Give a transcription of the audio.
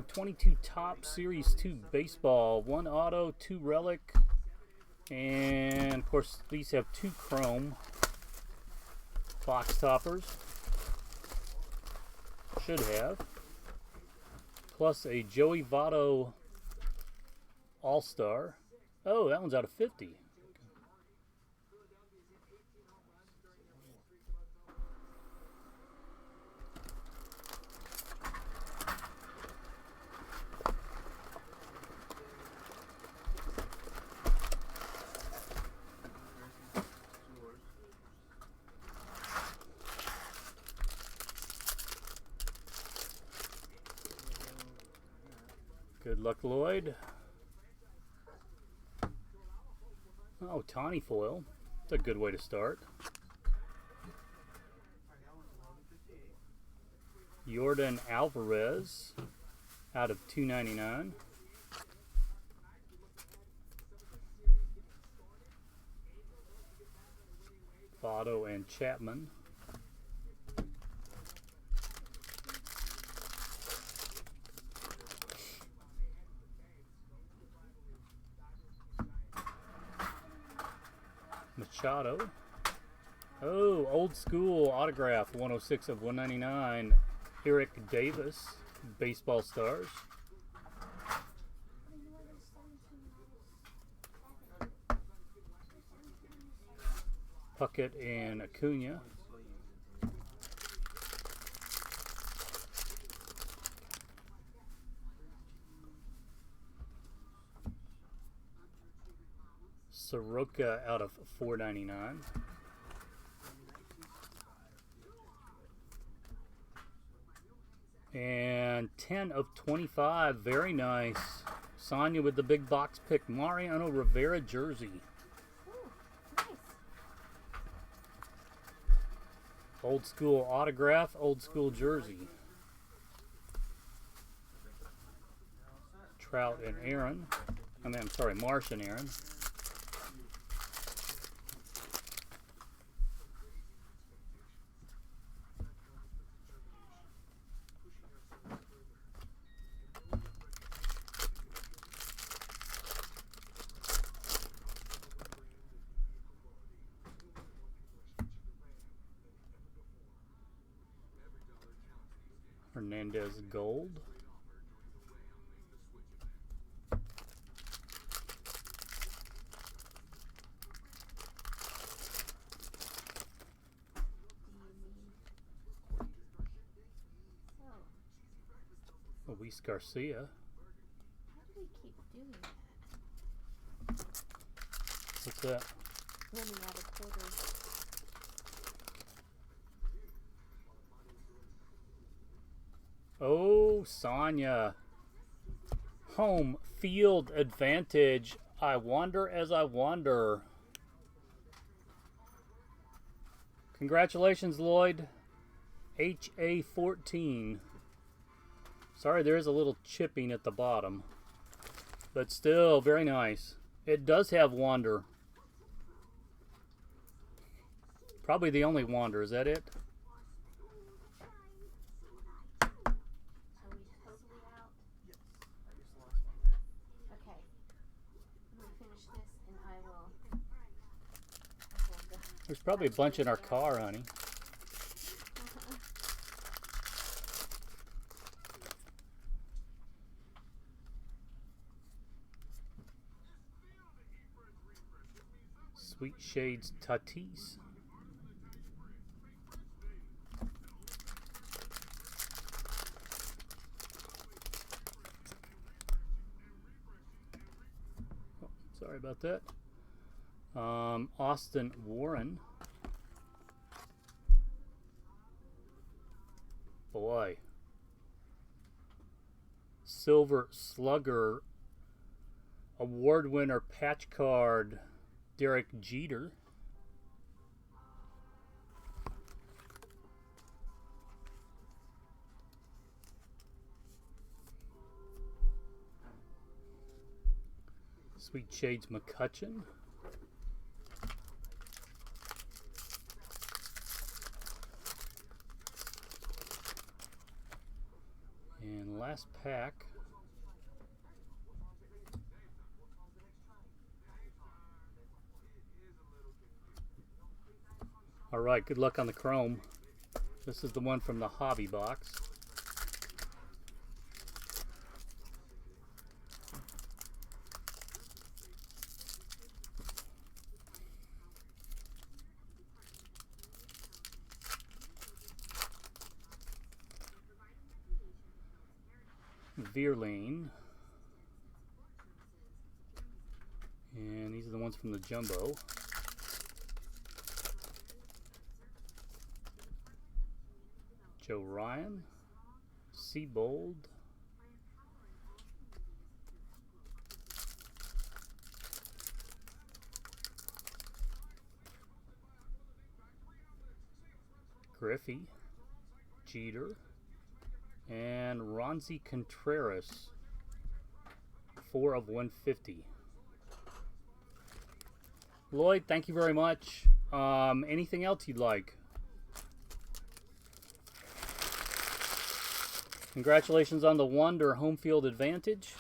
22 Top Series 2 baseball, 1 auto, 2 relic, and of course these have 2 chrome box toppers. Should have. Plus a Joey Votto All-Star. Oh, that one's out of 50. Good luck, Lloyd. Oh, tawny foil. That's a good way to start. Jordan Alvarez out of 299. Votto and Chapman. Machado. Oh, old school autograph, 106 of 199. Eric Davis, baseball stars. Puckett and Acuna. Soroka out of 499. And 10 of 25. Very nice. Sonia with the big box pick. Mariano Rivera jersey. Ooh, nice. Old school autograph, old school jersey. Trout and Aaron. I'm sorry, Marsh and Aaron. Hernandez gold. Luis Garcia. How do we keep doing that? What's that? Running out of quarters. Oh, Sonia. Home field advantage. I wonder as I wonder. Congratulations, Lloyd. HA14. Sorry, there is a little chipping at the bottom. But still, very nice. It does have Wander. Probably the only Wander. Is that it? There's probably a bunch in our car, honey. Sweet Shades Tatis. Oh, sorry about that. Austin Warren. Boy. Silver Slugger. Award winner patch card. Derek Jeter. Sweet Shades McCutcheon. And last pack, All right, good luck on the chrome. This is the one from the hobby box. Veerlane. And these are the ones from the jumbo. Joe Ryan, Seabold, Griffey, Jeter, and Ronzi Contreras, 4 of 150. Lloyd, thank you very much. Anything else you'd like? Congratulations on the Wonder home field advantage.